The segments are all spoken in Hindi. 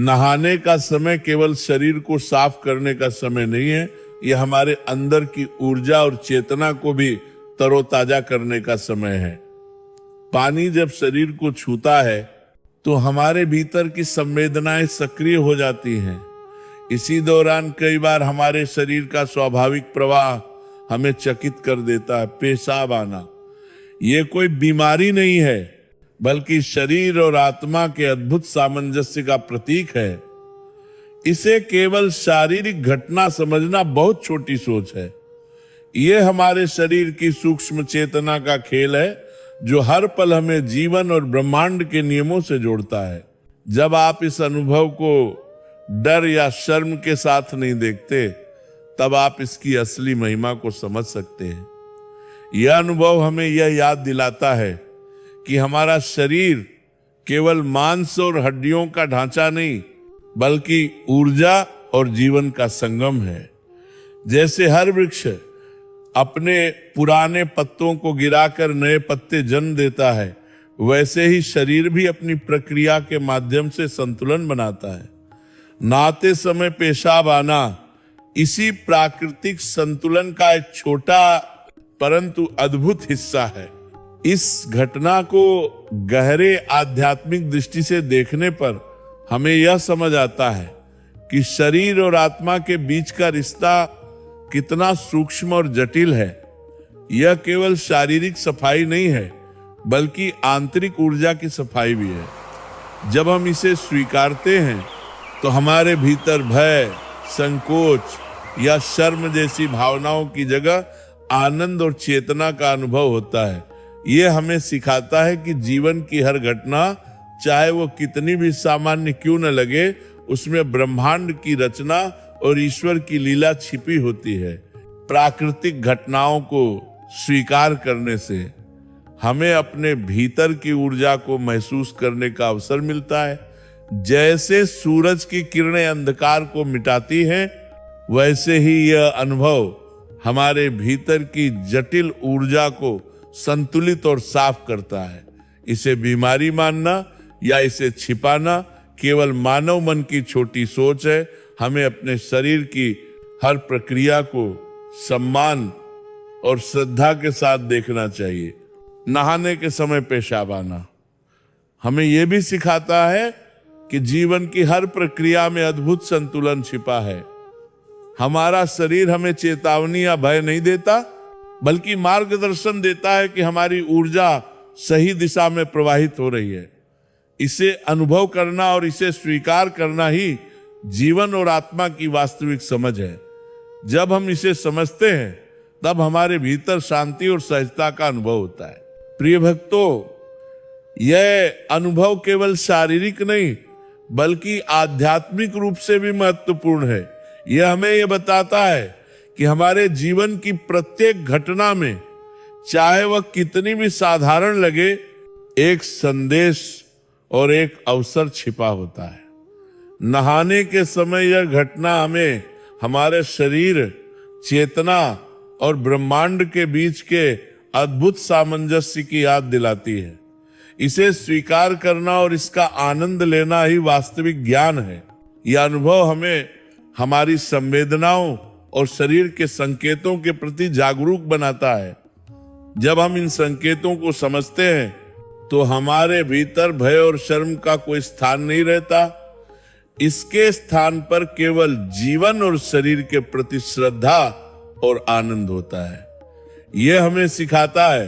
नहाने का समय केवल शरीर को साफ करने का समय नहीं है, यह हमारे अंदर की ऊर्जा और चेतना को भी तरोताजा करने का समय है। पानी जब शरीर को छूता है तो हमारे भीतर की संवेदनाएं सक्रिय हो जाती हैं। इसी दौरान कई बार हमारे शरीर का स्वाभाविक प्रवाह हमें चकित कर देता है। पेशाब आना ये कोई बीमारी नहीं है, बल्कि शरीर और आत्मा के अद्भुत सामंजस्य का प्रतीक है। इसे केवल शारीरिक घटना समझना बहुत छोटी सोच है। यह हमारे शरीर की सूक्ष्म चेतना का खेल है, जो हर पल हमें जीवन और ब्रह्मांड के नियमों से जोड़ता है। जब आप इस अनुभव को डर या शर्म के साथ नहीं देखते, तब आप इसकी असली महिमा को समझ सकते हैं। यह अनुभव हमें यह याद दिलाता है कि हमारा शरीर केवल मांस और हड्डियों का ढांचा नहीं, बल्कि ऊर्जा और जीवन का संगम है। जैसे हर वृक्ष अपने पुराने पत्तों को गिराकर नए पत्ते जन्म देता है, वैसे ही शरीर भी अपनी प्रक्रिया के माध्यम से संतुलन बनाता है। नहाते समय पेशाब आना इसी प्राकृतिक संतुलन का एक छोटा परंतु अद्भुत हिस्सा है। इस घटना को गहरे आध्यात्मिक दृष्टि से देखने पर हमें यह समझ आता है कि शरीर और आत्मा के बीच का रिश्ता कितना सूक्ष्म और जटिल है। यह केवल शारीरिक सफाई नहीं है, बल्कि आंतरिक ऊर्जा की सफाई भी है। जब हम इसे स्वीकारते हैं तो हमारे भीतर भय, संकोच या शर्म जैसी भावनाओं की जगह आनंद और चेतना का अनुभव होता है। यह हमें सिखाता है कि जीवन की हर घटना, चाहे वो कितनी भी सामान्य क्यों न लगे, उसमें ब्रह्मांड की रचना और ईश्वर की लीला छिपी होती है। प्राकृतिक घटनाओं को स्वीकार करने से हमें अपने भीतर की ऊर्जा को महसूस करने का अवसर मिलता है। जैसे सूरज की किरणें अंधकार को मिटाती हैं, वैसे ही यह अनुभव हमारे भीतर की जटिल ऊर्जा को संतुलित और साफ करता है। इसे बीमारी मानना या इसे छिपाना केवल मानव मन की छोटी सोच है। हमें अपने शरीर की हर प्रक्रिया को सम्मान और श्रद्धा के साथ देखना चाहिए। नहाने के समय पेशाब आना हमें यह भी सिखाता है कि जीवन की हर प्रक्रिया में अद्भुत संतुलन छिपा है। हमारा शरीर हमें चेतावनी या भय नहीं देता, बल्कि मार्गदर्शन देता है कि हमारी ऊर्जा सही दिशा में प्रवाहित हो रही है। इसे अनुभव करना और इसे स्वीकार करना ही जीवन और आत्मा की वास्तविक समझ है। जब हम इसे समझते हैं, तब हमारे भीतर शांति और सहजता का अनुभव होता है। प्रिय भक्तों, यह अनुभव केवल शारीरिक नहीं, बल्कि आध्यात्मिक रूप से भी महत्वपूर्ण है। यह हमें यह बताता है कि हमारे जीवन की प्रत्येक घटना में, चाहे वह कितनी भी साधारण लगे, एक संदेश और एक अवसर छिपा होता है। नहाने के समय यह घटना हमें हमारे शरीर, चेतना और ब्रह्मांड के बीच के अद्भुत सामंजस्य की याद दिलाती है। इसे स्वीकार करना और इसका आनंद लेना ही वास्तविक ज्ञान है। यह अनुभव हमें हमारी संवेदनाओं और शरीर के संकेतों के प्रति जागरूक बनाता है। जब हम इन संकेतों को समझते हैं, तो हमारे भीतर भय और शर्म का कोई स्थान नहीं रहता। इसके स्थान पर केवल जीवन और शरीर के प्रति श्रद्धा और आनंद होता है। यह हमें सिखाता है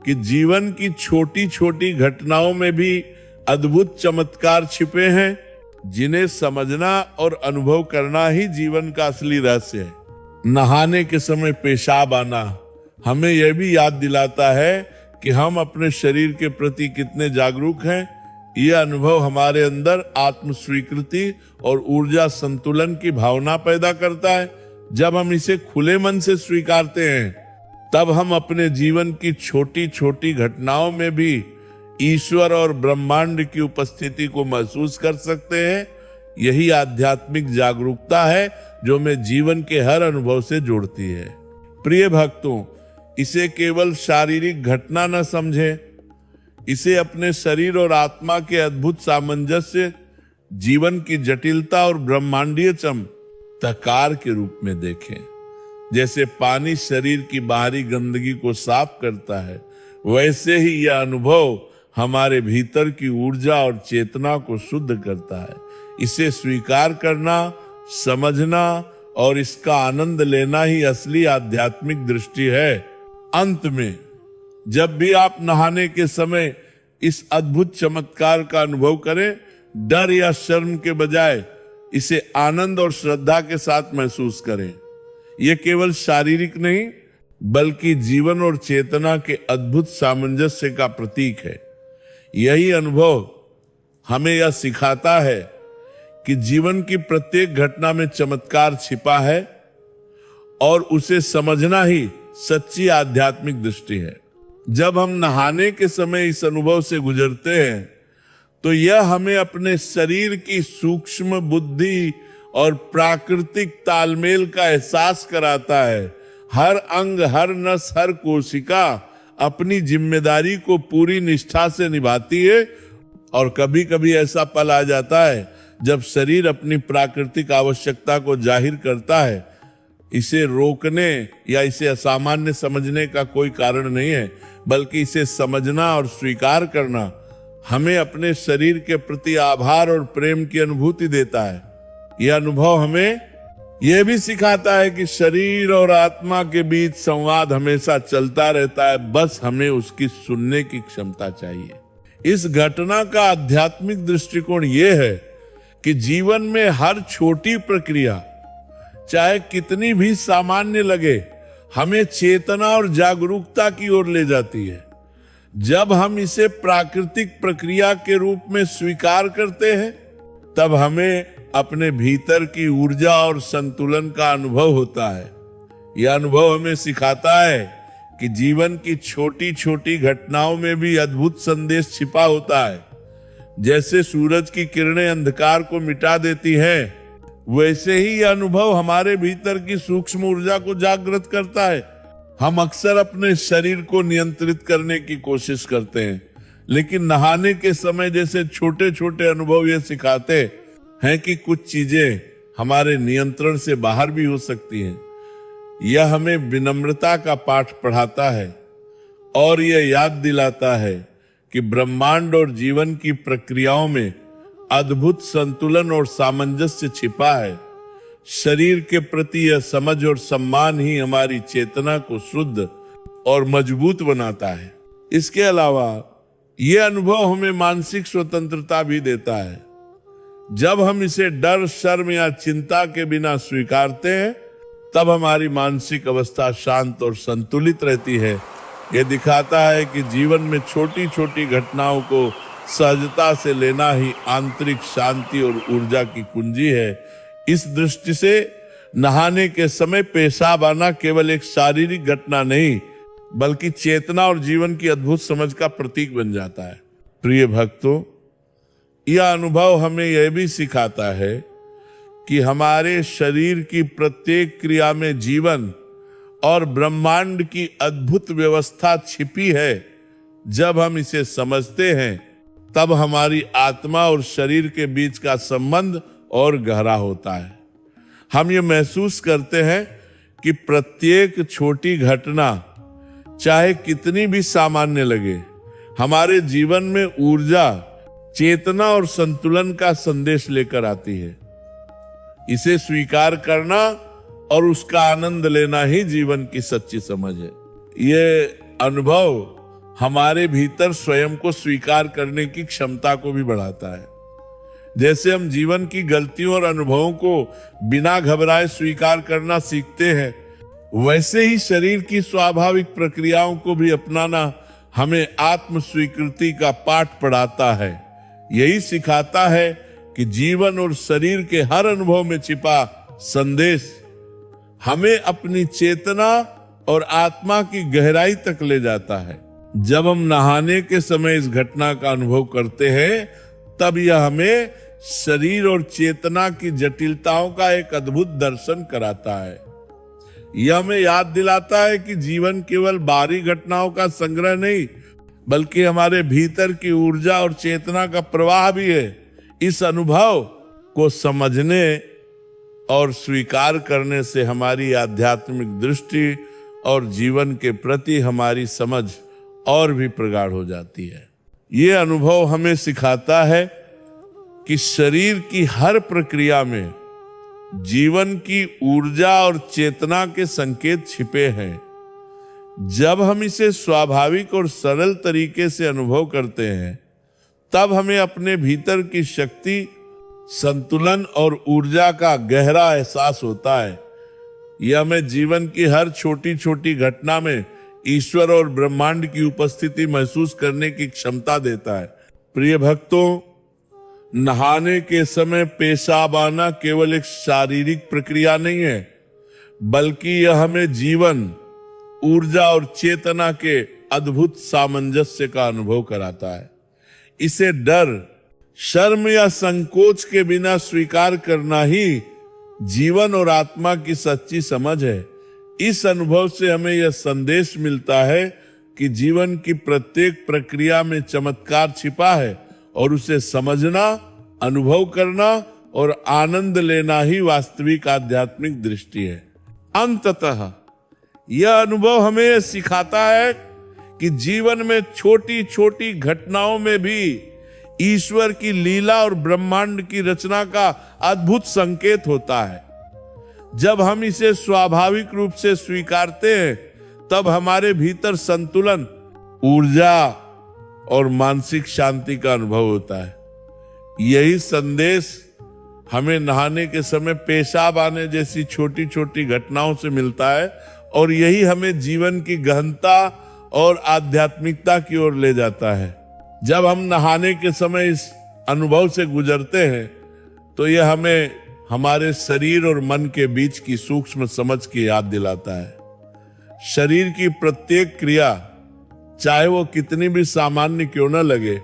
कि जीवन की छोटी छोटी घटनाओं में भी अद्भुत चमत्कार छिपे हैं, जिन्हें समझना और अनुभव करना ही जीवन का असली रहस्य है। नहाने के समय पेशाब आना हमें यह भी याद दिलाता है कि हम अपने शरीर के प्रति कितने जागरूक हैं। यह अनुभव हमारे अंदर आत्म स्वीकृति और ऊर्जा संतुलन की भावना पैदा करता है। जब हम इसे खुले मन से स्वीकारते हैं, तब हम अपने जीवन की छोटी छोटी घटनाओं में भी ईश्वर और ब्रह्मांड की उपस्थिति को महसूस कर सकते हैं। यही आध्यात्मिक जागरूकता है जो हमें जीवन के हर अनुभव से जोड़ती है। प्रिय भक्तों, इसे केवल शारीरिक घटना न समझें, इसे अपने शरीर और आत्मा के अद्भुत सामंजस्य, जीवन की जटिलता और ब्रह्मांडीय चमत्कार के रूप में देखें। जैसे पानी शरीर की बाहरी गंदगी को साफ करता है, वैसे ही यह अनुभव हमारे भीतर की ऊर्जा और चेतना को शुद्ध करता है। इसे स्वीकार करना, समझना और इसका आनंद लेना ही असली आध्यात्मिक दृष्टि है। अंत में जब भी आप नहाने के समय इस अद्भुत चमत्कार का अनुभव करें, डर या शर्म के बजाय इसे आनंद और श्रद्धा के साथ महसूस करें। यह केवल शारीरिक नहीं बल्कि जीवन और चेतना के अद्भुत सामंजस्य का प्रतीक है। यही अनुभव हमें यह सिखाता है कि जीवन की प्रत्येक घटना में चमत्कार छिपा है और उसे समझना ही सच्ची आध्यात्मिक दृष्टि है। जब हम नहाने के समय इस अनुभव से गुजरते हैं तो यह हमें अपने शरीर की सूक्ष्म बुद्धि और प्राकृतिक तालमेल का एहसास कराता है। हर अंग, हर नस, हर कोशिका अपनी जिम्मेदारी को पूरी निष्ठा से निभाती है और कभी कभी ऐसा पल आ जाता है जब शरीर अपनी प्राकृतिक आवश्यकता को जाहिर करता है। इसे रोकने या इसे असामान्य समझने का कोई कारण नहीं है, बल्कि इसे समझना और स्वीकार करना हमें अपने शरीर के प्रति आभार और प्रेम की अनुभूति देता है। यह अनुभव हमें यह भी सिखाता है कि शरीर और आत्मा के बीच संवाद हमेशा चलता रहता है, बस हमें उसकी सुनने की क्षमता चाहिए। इस घटना का आध्यात्मिक दृष्टिकोण यह है कि जीवन में हर छोटी प्रक्रिया चाहे कितनी भी सामान्य लगे, हमें चेतना और जागरूकता की ओर ले जाती है। जब हम इसे प्राकृतिक प्रक्रिया के रूप में स्वीकार करते हैं, तब हमें अपने भीतर की ऊर्जा और संतुलन का अनुभव होता है। यह अनुभव हमें सिखाता है कि जीवन की छोटी छोटी घटनाओं में भी अद्भुत संदेश छिपा होता है। जैसे सूरज की किरणें अंधकार को मिटा देती हैं, वैसे ही यह अनुभव हमारे भीतर की सूक्ष्म ऊर्जा को जागृत करता है। हम अक्सर अपने शरीर को नियंत्रित करने की कोशिश करते हैं, लेकिन नहाने के समय जैसे छोटे छोटे अनुभव ये सिखाते हैं कि कुछ चीजें हमारे नियंत्रण से बाहर भी हो सकती हैं। यह हमें विनम्रता का पाठ पढ़ाता है और यह याद दिलाता है कि ब्रह्मांड और जीवन की प्रक्रियाओं में अद्भुत संतुलन और सामंजस्य छिपा है। शरीर के प्रति यह समझ और सम्मान ही हमारी चेतना को शुद्ध और मजबूत बनाता है। इसके अलावा यह अनुभव हमें मानसिक स्वतंत्रता भी देता है। जब हम इसे डर, शर्म या चिंता के बिना स्वीकारते हैं, तब हमारी मानसिक अवस्था शांत और संतुलित रहती है। यह दिखाता है कि जीवन में छोटी छोटी घटनाओं को सहजता से लेना ही आंतरिक शांति और ऊर्जा की कुंजी है। इस दृष्टि से नहाने के समय पेशाब आना केवल एक शारीरिक घटना नहीं, बल्कि चेतना और जीवन की अद्भुत समझ का प्रतीक बन जाता है। प्रिय भक्तों, यह अनुभव हमें यह भी सिखाता है कि हमारे शरीर की प्रत्येक क्रिया में जीवन और ब्रह्मांड की अद्भुत व्यवस्था छिपी है। जब हम इसे समझते हैं, तब हमारी आत्मा और शरीर के बीच का संबंध और गहरा होता है। हम ये महसूस करते हैं कि प्रत्येक छोटी घटना, चाहे कितनी भी सामान्य लगे, हमारे जीवन में ऊर्जा, चेतना और संतुलन का संदेश लेकर आती है। इसे स्वीकार करना और उसका आनंद लेना ही जीवन की सच्ची समझ है। ये अनुभव हमारे भीतर स्वयं को स्वीकार करने की क्षमता को भी बढ़ाता है। जैसे हम जीवन की गलतियों और अनुभवों को बिना घबराए स्वीकार करना सीखते हैं, वैसे ही शरीर की स्वाभाविक प्रक्रियाओं को भी अपनाना हमें आत्म स्वीकृति का पाठ पढ़ाता है। यही सिखाता है कि जीवन और शरीर के हर अनुभव में छिपा संदेश हमें अपनी चेतना और आत्मा की गहराई तक ले जाता है। जब हम नहाने के समय इस घटना का अनुभव करते हैं, तब यह हमें शरीर और चेतना की जटिलताओं का एक अद्भुत दर्शन कराता है। यह हमें याद दिलाता है कि जीवन केवल बाहरी घटनाओं का संग्रह नहीं, बल्कि हमारे भीतर की ऊर्जा और चेतना का प्रवाह भी है। इस अनुभव को समझने और स्वीकार करने से हमारी आध्यात्मिक दृष्टि और जीवन के प्रति हमारी समझ और भी प्रगाढ़ हो जाती है। ये अनुभव हमें सिखाता है कि शरीर की हर प्रक्रिया में जीवन की ऊर्जा और चेतना के संकेत छिपे हैं। जब हम इसे स्वाभाविक और सरल तरीके से अनुभव करते हैं, तब हमें अपने भीतर की शक्ति, संतुलन और ऊर्जा का गहरा एहसास होता है। यह हमें जीवन की हर छोटी छोटी घटना में ईश्वर और ब्रह्मांड की उपस्थिति महसूस करने की क्षमता देता है। प्रिय भक्तों, नहाने के समय पेशाब आना केवल एक शारीरिक प्रक्रिया नहीं है, बल्कि यह हमें जीवन, ऊर्जा और चेतना के अद्भुत सामंजस्य का अनुभव कराता है। इसे डर, शर्म या संकोच के बिना स्वीकार करना ही जीवन और आत्मा की सच्ची समझ है। इस अनुभव से हमें यह संदेश मिलता है कि जीवन की प्रत्येक प्रक्रिया में चमत्कार छिपा है और उसे समझना, अनुभव करना और आनंद लेना ही वास्तविक आध्यात्मिक दृष्टि है। अंततः यह अनुभव हमें यह सिखाता है कि जीवन में छोटी छोटी घटनाओं में भी ईश्वर की लीला और ब्रह्मांड की रचना का अद्भुत संकेत होता है। जब हम इसे स्वाभाविक रूप से स्वीकारते हैं, तब हमारे भीतर संतुलन, ऊर्जा और मानसिक शांति का अनुभव होता है। यही संदेश हमें नहाने के समय पेशाब आने जैसी छोटी छोटी घटनाओं से मिलता है और यही हमें जीवन की गहनता और आध्यात्मिकता की ओर ले जाता है। जब हम नहाने के समय इस अनुभव से गुजरते हैं, तो यह हमें हमारे शरीर और मन के बीच की सूक्ष्म समझ की याद दिलाता है। शरीर की प्रत्येक क्रिया, चाहे वो कितनी भी सामान्य क्यों न लगे,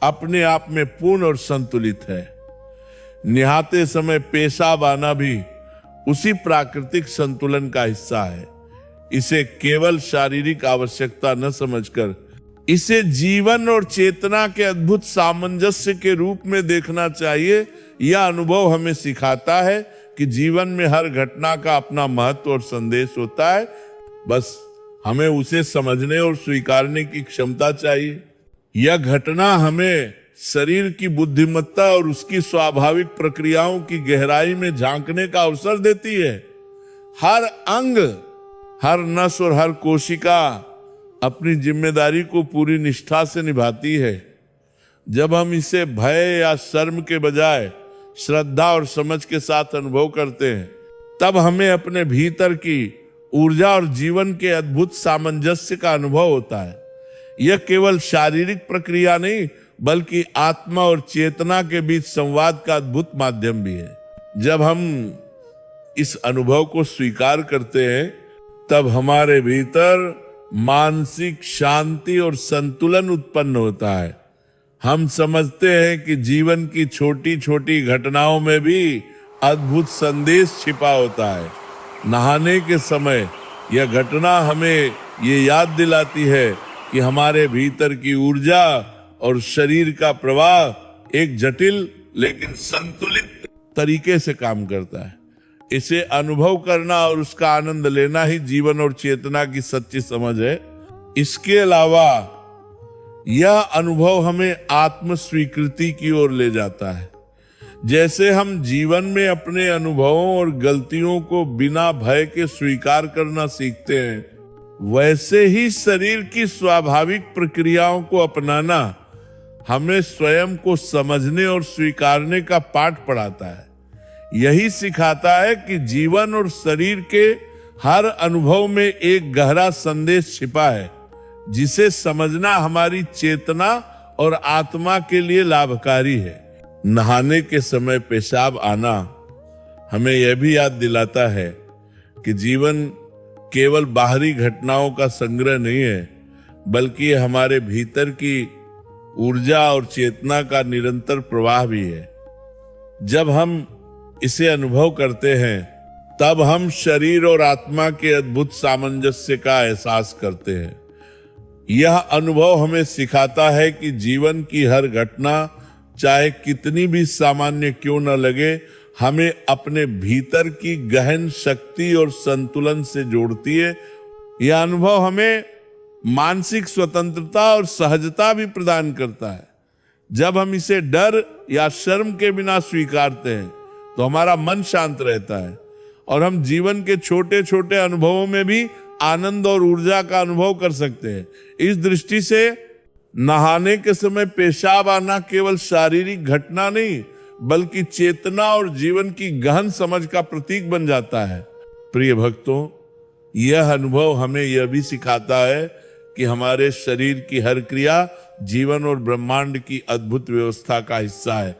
अपने आप में पूर्ण और संतुलित है। नहाते समय पेशाब आना भी उसी प्राकृतिक संतुलन का हिस्सा है। इसे केवल शारीरिक आवश्यकता न समझकर इसे जीवन और चेतना के अद्भुत सामंजस्य के रूप में देखना चाहिए। यह अनुभव हमें सिखाता है कि जीवन में हर घटना का अपना महत्व और संदेश होता है, बस हमें उसे समझने और स्वीकारने की क्षमता चाहिए। यह घटना हमें शरीर की बुद्धिमत्ता और उसकी स्वाभाविक प्रक्रियाओं की गहराई में झांकने का अवसर देती है। हर अंग, हर नस और हर कोशिका अपनी जिम्मेदारी को पूरी निष्ठा से निभाती है। जब हम इसे भय या शर्म के बजाय श्रद्धा और समझ के साथ अनुभव करते हैं, तब हमें अपने भीतर की ऊर्जा और जीवन के अद्भुत सामंजस्य का अनुभव होता है। यह केवल शारीरिक प्रक्रिया नहीं, बल्कि आत्मा और चेतना के बीच संवाद का अद्भुत माध्यम भी है। जब हम इस अनुभव को स्वीकार करते हैं, तब हमारे भीतर मानसिक शांति और संतुलन उत्पन्न होता है। हम समझते हैं कि जीवन की छोटी छोटी घटनाओं में भी अद्भुत संदेश छिपा होता है। नहाने के समय यह घटना हमें ये याद दिलाती है कि हमारे भीतर की ऊर्जा और शरीर का प्रवाह एक जटिल लेकिन संतुलित तरीके से काम करता है। इसे अनुभव करना और उसका आनंद लेना ही जीवन और चेतना की सच्ची समझ है। इसके अलावा यह अनुभव हमें आत्म स्वीकृति की ओर ले जाता है। जैसे हम जीवन में अपने अनुभवों और गलतियों को बिना भय के स्वीकार करना सीखते हैं, वैसे ही शरीर की स्वाभाविक प्रक्रियाओं को अपनाना हमें स्वयं को समझने और स्वीकारने का पाठ पढ़ाता है। यही सिखाता है कि जीवन और शरीर के हर अनुभव में एक गहरा संदेश छिपा है, जिसे समझना हमारी चेतना और आत्मा के लिए लाभकारी है। नहाने के समय पेशाब आना हमें यह भी याद दिलाता है कि जीवन केवल बाहरी घटनाओं का संग्रह नहीं है, बल्कि हमारे भीतर की ऊर्जा और चेतना का निरंतर प्रवाह भी है। जब हम इसे अनुभव करते हैं, तब हम शरीर और आत्मा के अद्भुत सामंजस्य का एहसास करते हैं। यह अनुभव हमें सिखाता है कि जीवन की हर घटना चाहे कितनी भी सामान्य क्यों न लगे, हमें अपने भीतर की गहन शक्ति और संतुलन से जोड़ती है। यह अनुभव हमें मानसिक स्वतंत्रता और सहजता भी प्रदान करता है। जब हम इसे डर या शर्म के बिना स्वीकारते हैं तो हमारा मन शांत रहता है और हम जीवन के छोटे छोटे अनुभवों में भी आनंद और ऊर्जा का अनुभव कर सकते हैं। इस दृष्टि से नहाने के समय पेशाब आना केवल शारीरिक घटना नहीं, बल्कि चेतना और जीवन की गहन समझ का प्रतीक बन जाता है। प्रिय भक्तों, यह अनुभव हमें यह भी सिखाता है कि हमारे शरीर की हर क्रिया जीवन और ब्रह्मांड की अद्भुत व्यवस्था का हिस्सा है।